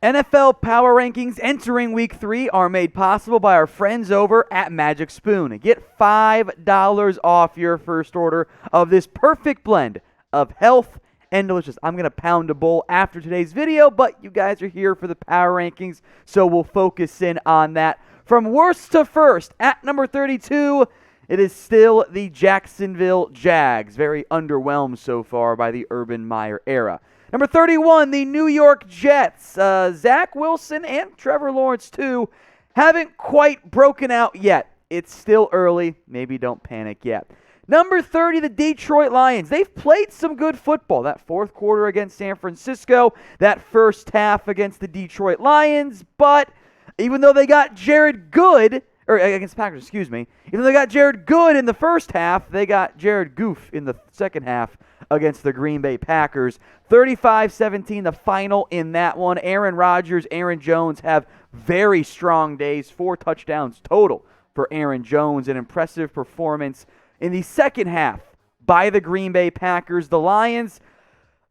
NFL Power Rankings entering Week 3 are made possible by our friends over at Magic Spoon. Get $5 off your first order of this perfect blend of health and delicious. I'm going to pound a bowl after today's video, but you guys are here for the Power Rankings, so we'll focus in on that. From worst to first, at number 32, it is still the Jacksonville Jags. Very underwhelmed so far by the Urban Meyer era. Number 31, the New York Jets. Zach Wilson and Trevor Lawrence, too, haven't quite broken out yet. It's still early. Maybe don't panic yet. Number 30, the Detroit Lions. They've played some good football. That fourth quarter against San Francisco, that first half against the Detroit Lions. But even though they got Jared Good, or against Packers, excuse me, even though they got Jared Good in the first half, they got Jared Goof in the second half against the Green Bay Packers. 35-17, the final in that one. Aaron Rodgers, Aaron Jones have very strong days. 4 touchdowns total for Aaron Jones. An impressive performance in the second half by the Green Bay Packers. The Lions,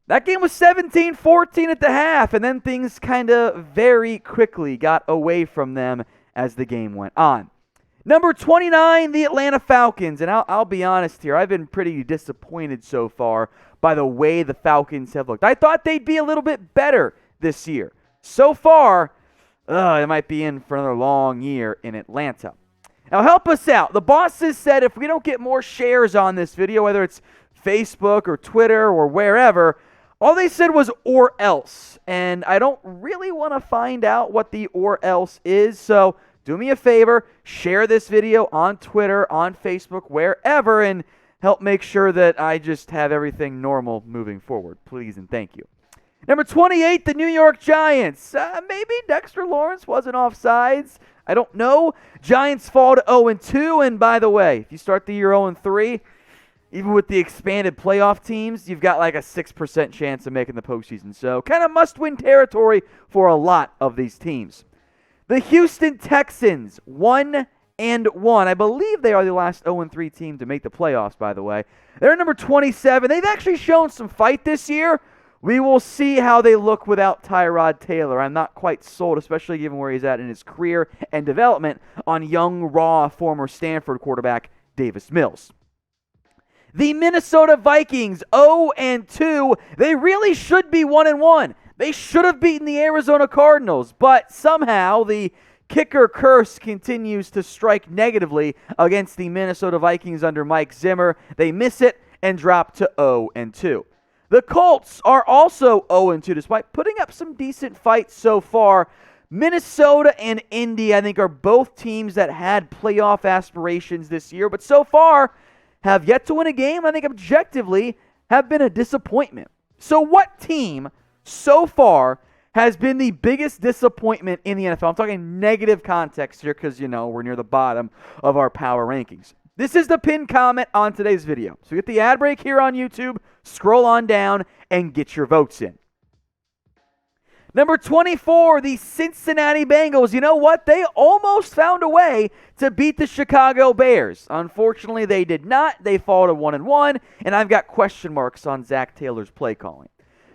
that game was 17-14 at the half, and then things kind of very quickly got away from them as the game went on. Number 29, the Atlanta Falcons. And I'll be honest here, I've been pretty disappointed so far by the way the Falcons have looked. I thought they'd be a little bit better this year. So far, it might be in for another long year in Atlanta. Now help us out. The bosses said if we don't get more shares on this video, whether it's Facebook or Twitter or wherever, all they said was or else. And I don't really want to find out what the or else is, so do me a favor, share this video on Twitter, on Facebook, wherever, and help make sure that I just have everything normal moving forward. Please and thank you. Number 28, the New York Giants. Maybe Dexter Lawrence wasn't offsides. I don't know. Giants fall to 0-2, and by the way, if you start the year 0-3, even with the expanded playoff teams, you've got like a 6% chance of making the postseason. So kind of must-win territory for a lot of these teams. The Houston Texans, 1-1. I believe they are the last 0-3 team to make the playoffs, by the way. They're number 27. They've actually shown some fight this year. We will see how they look without Tyrod Taylor. I'm not quite sold, especially given where he's at in his career and development, on young, raw, former Stanford quarterback Davis Mills. The Minnesota Vikings, 0-2. They really should be 1-1. They should have beaten the Arizona Cardinals, but somehow the kicker curse continues to strike negatively against the Minnesota Vikings under Mike Zimmer. They miss it and drop to 0-2. The Colts are also 0-2, despite putting up some decent fights so far. Minnesota and Indy, I think, are both teams that had playoff aspirations this year, but so far have yet to win a game. I think objectively have been a disappointment. So what team so far has been the biggest disappointment in the NFL? I'm talking negative context here because, we're near the bottom of our power rankings. This is the pinned comment on today's video. So get the ad break here on YouTube, scroll on down, and get your votes in. Number 24, the Cincinnati Bengals. You know what? They almost found a way to beat the Chicago Bears. Unfortunately, they did not. They fall to 1-1, and I've got question marks on Zach Taylor's play calling.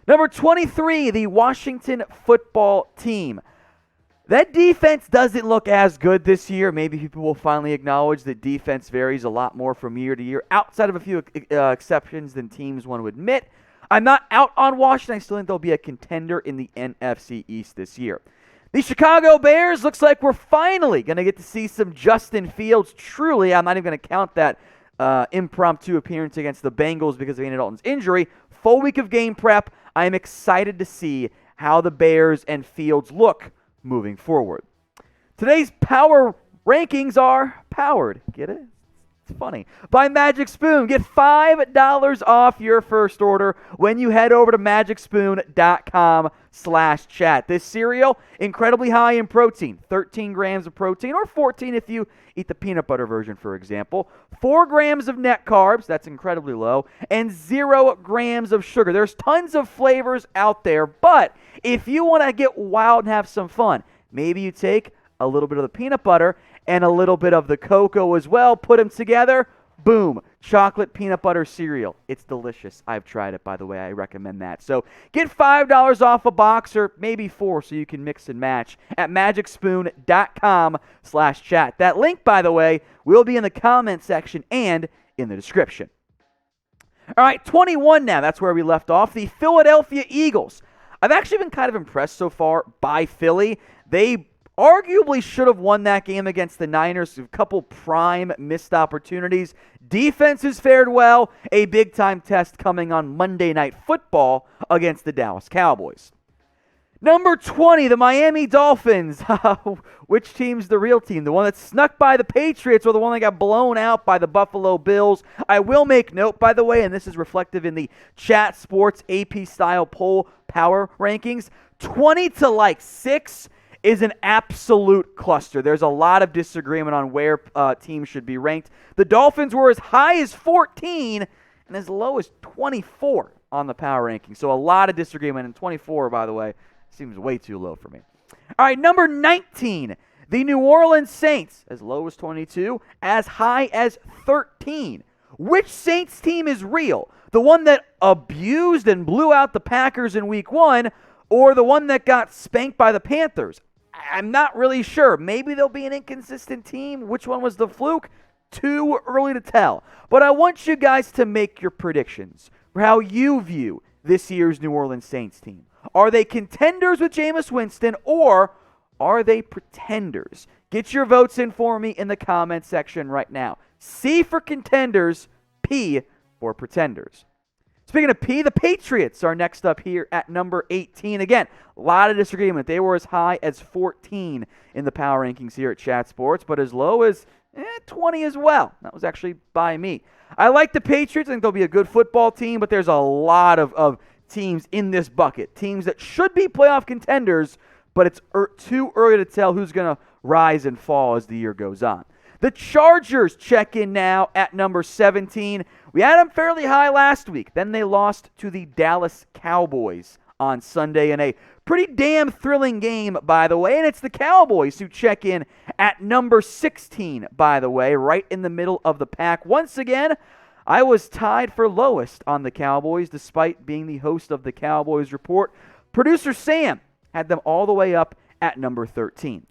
Number 23, the Washington Football Team. That defense doesn't look as good this year. Maybe people will finally acknowledge that defense varies a lot more from year to year, outside of a few exceptions than teams want to admit. I'm not out on Washington. I still think they'll be a contender in the NFC East this year. The Chicago Bears, looks like we're finally going to get to see some Justin Fields. Truly, I'm not even going to count that impromptu appearance against the Bengals because of Andy Dalton's injury. Full week of game prep. I am excited to see how the Bears and Fields look moving forward. Today's power rankings are powered. Get it? It's funny. By Magic Spoon. Get $5 off your first order when you head over to magicspoon.com/chat. This cereal, incredibly high in protein. 13 grams of protein, or 14 if you eat the peanut butter version, for example. 4 grams of net carbs, that's incredibly low, and 0 grams of sugar. There's tons of flavors out there, but if you want to get wild and have some fun, maybe you take a little bit of the peanut butter and a little bit of the cocoa as well, put them together, boom, chocolate peanut butter cereal. It's delicious. I've tried it, by the way. I recommend that. So get $5 off a box or maybe 4 so you can mix and match at magicspoon.com/chat. That link, by the way, will be in the comment section and in the description. All right, 21 now. That's where we left off. The Philadelphia Eagles. I've actually been kind of impressed so far by Philly. They arguably should have won that game against the Niners. A couple prime missed opportunities. Defense has fared well. A big-time test coming on Monday Night Football against the Dallas Cowboys. Number 20, the Miami Dolphins. Which team's the real team? The one that snuck by the Patriots or the one that got blown out by the Buffalo Bills? I will make note, by the way, and this is reflective in the Chat Sports AP-style poll power rankings, 20-6 is an absolute cluster. There's a lot of disagreement on where teams should be ranked. The Dolphins were as high as 14 and as low as 24 on the power ranking. So a lot of disagreement, and 24, by the way, seems way too low for me. All right, number 19, the New Orleans Saints, as low as 22, as high as 13. Which Saints team is real? The one that abused and blew out the Packers in Week 1, or the one that got spanked by the Panthers? I'm not really sure. Maybe they'll be an inconsistent team. Which one was the fluke? Too early to tell. But I want you guys to make your predictions for how you view this year's New Orleans Saints team. Are they contenders with Jameis Winston, or are they pretenders? Get your votes in for me in the comment section right now. C for contenders, P for pretenders. Speaking of P, the Patriots are next up here at number 18. Again, a lot of disagreement. They were as high as 14 in the power rankings here at Chat Sports, but as low as 20 as well. That was actually by me. I like the Patriots. I think they'll be a good football team, but there's a lot of teams in this bucket. Teams that should be playoff contenders, but it's too early to tell who's going to rise and fall as the year goes on. The Chargers check in now at number 17. We had them fairly high last week. Then they lost to the Dallas Cowboys on Sunday in a pretty damn thrilling game, by the way. And it's the Cowboys who check in at number 16, by the way, right in the middle of the pack. Once again, I was tied for lowest on the Cowboys, despite being the host of the Cowboys Report. Producer Sam had them all the way up at number 13.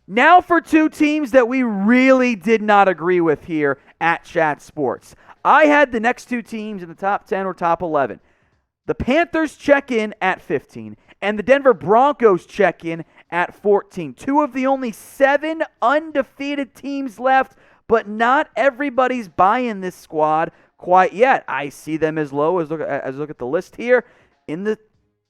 Now for two teams that we really did not agree with here at Chat Sports. I had the next two teams in the top 10 or top 11. The Panthers check in at 15, and the Denver Broncos check in at 14. Two of the only 7 undefeated teams left, but not everybody's buying this squad quite yet. I see them as low as look at the list here in the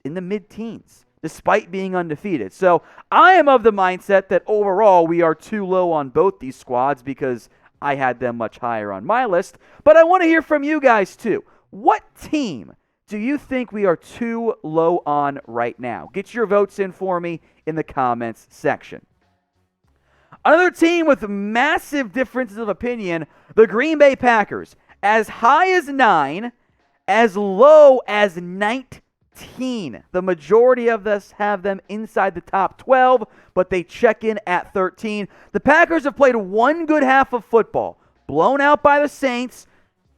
mid-teens, despite being undefeated. So I am of the mindset that overall we are too low on both these squads because I had them much higher on my list. But I want to hear from you guys too. What team do you think we are too low on right now? Get your votes in for me in the comments section. Another team with massive differences of opinion, the Green Bay Packers. As high as 9, as low as 19. The majority of us have them inside the top 12, but they check in at 13. The Packers have played one good half of football. Blown out by the Saints.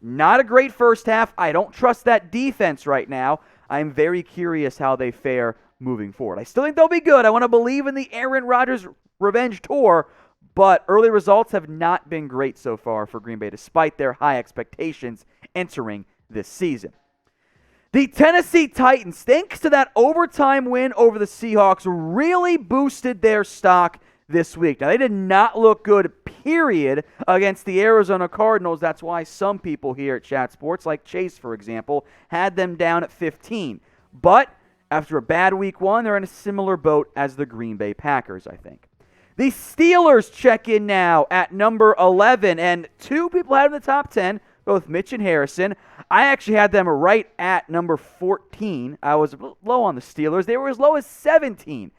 Not a great first half. I don't trust that defense right now. I'm very curious how they fare moving forward. I still think they'll be good. I want to believe in the Aaron Rodgers revenge tour, but early results have not been great so far for Green Bay, despite their high expectations entering this season. The Tennessee Titans, thanks to that overtime win over the Seahawks, really boosted their stock this week. Now, they did not look good, period, against the Arizona Cardinals. That's why some people here at Chat Sports, like Chase, for example, had them down at 15. But after a bad week 1, they're in a similar boat as the Green Bay Packers, I think. The Steelers check in now at number 11, and two people had them in the top 10, both Mitch and Harrison. I actually had them right at number 14. I was low on the Steelers. They were as low as 17.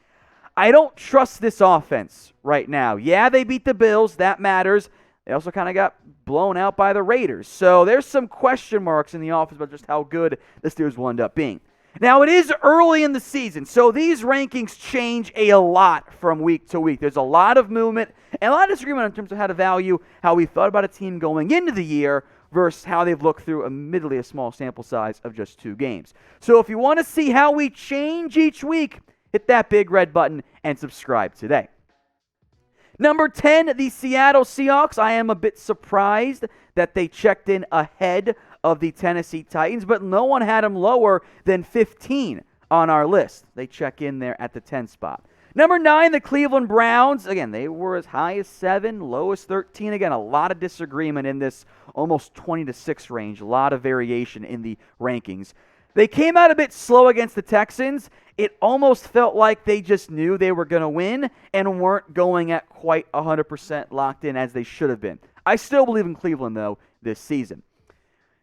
I don't trust this offense right now. Yeah, they beat the Bills. That matters. They also kind of got blown out by the Raiders. So there's some question marks in the offense about just how good the Steelers will end up being. Now, it is early in the season, so these rankings change a lot from week to week. There's a lot of movement and a lot of disagreement in terms of how to value how we thought about a team going into the year versus how they've looked through admittedly a small sample size of just 2 games. So if you want to see how we change each week, hit that big red button and subscribe today. Number 10, the Seattle Seahawks. I am a bit surprised that they checked in ahead of the Tennessee Titans, but no one had them lower than 15 on our list. They check in there at the 10 spot. Number 9, the Cleveland Browns. Again, they were as high as 7, low as 13. Again, a lot of disagreement in this almost 20-6 range. A lot of variation in the rankings. They came out a bit slow against the Texans. It almost felt like they just knew they were going to win and weren't going at quite 100% locked in as they should have been. I still believe in Cleveland, though, this season.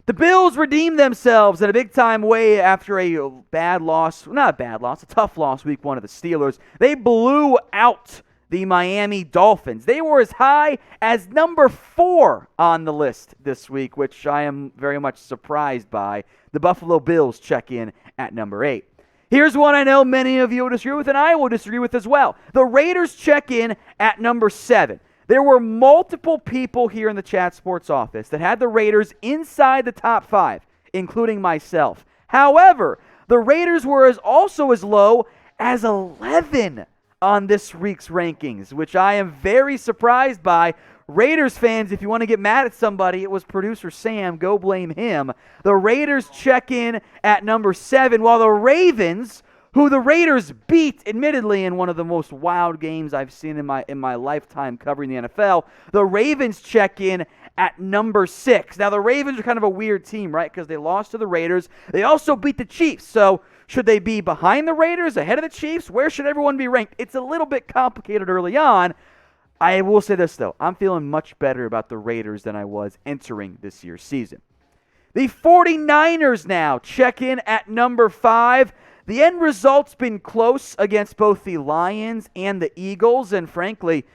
The Bills redeemed themselves in a big-time way after a bad loss. Not a bad loss, a tough loss week 1 of the Steelers. They blew out the Miami Dolphins. They were as high as number 4 on the list this week, which I am very much surprised by. The Buffalo Bills check in at number 8. Here's one I know many of you will disagree with, and I will disagree with as well. The Raiders check in at number 7. There were multiple people here in the Chat Sports office that had the Raiders inside the top 5, including myself. However, the Raiders were also as low as 11 on this week's rankings, which I am very surprised by. Raiders fans, if you want to get mad at somebody, it was producer Sam. Go blame him. The Raiders check in at number 7, while the Ravens, who the Raiders beat, admittedly, in one of the most wild games I've seen in my lifetime covering the NFL, the Ravens check in at number 6. Now, the Ravens are kind of a weird team, right? Because they lost to the Raiders. They also beat the Chiefs. So should they be behind the Raiders, ahead of the Chiefs? Where should everyone be ranked? It's a little bit complicated early on. I will say this, though. I'm feeling much better about the Raiders than I was entering this year's season. The 49ers now check in at number 5. The end result's been close against both the Lions and the Eagles, and frankly,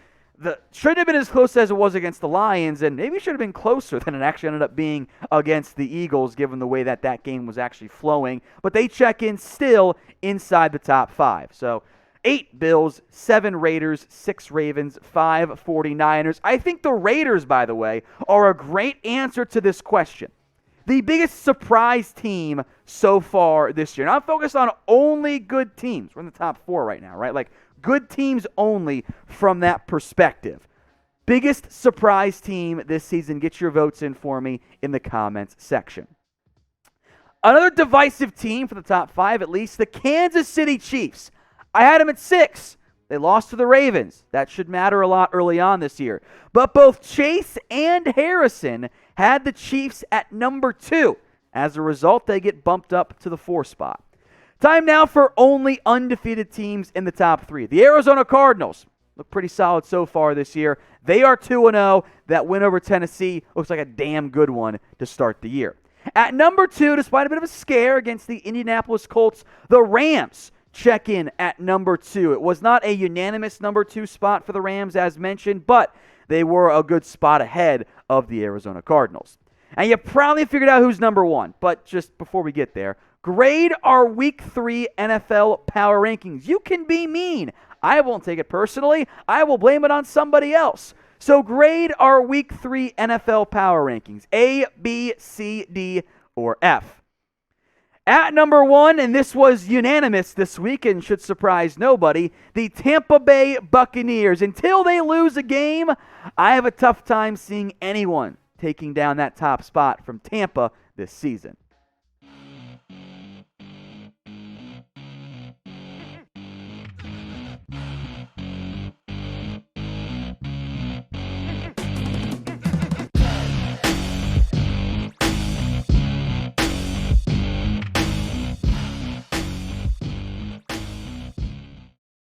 shouldn't have been as close as it was against the Lions, and maybe should have been closer than it actually ended up being against the Eagles, given the way that game was actually flowing. But they check in still inside the top 5. So 8 Bills, 7 Raiders, 6 Ravens, 5 49ers. I think the Raiders, by the way, are a great answer to this question. The biggest surprise team so far this year. Now, I'm focused on only good teams. We're in the top 4 right now, right? Like, good teams only from that perspective. Biggest surprise team this season. Get your votes in for me in the comments section. Another divisive team for the top 5, at least, the Kansas City Chiefs. I had them at 6. They lost to the Ravens. That should matter a lot early on this year. But both Chase and Harrison had the Chiefs at number 2. As a result, they get bumped up to the 4 spot. Time now for only undefeated teams in the top 3. The Arizona Cardinals look pretty solid so far this year. They are 2-0. That win over Tennessee looks like a damn good one to start the year. At number 2, despite a bit of a scare against the Indianapolis Colts, the Rams check in at number 2. It was not a unanimous number 2 spot for the Rams, as mentioned, but they were a good spot ahead of the Arizona Cardinals. And you probably figured out who's number 1, but just before we get there, grade our Week 3 NFL Power Rankings. You can be mean. I won't take it personally. I will blame it on somebody else. So grade our Week 3 NFL Power Rankings. A, B, C, D, or F. At number 1, and this was unanimous this week and should surprise nobody, the Tampa Bay Buccaneers. Until they lose a game, I have a tough time seeing anyone taking down that top spot from Tampa this season.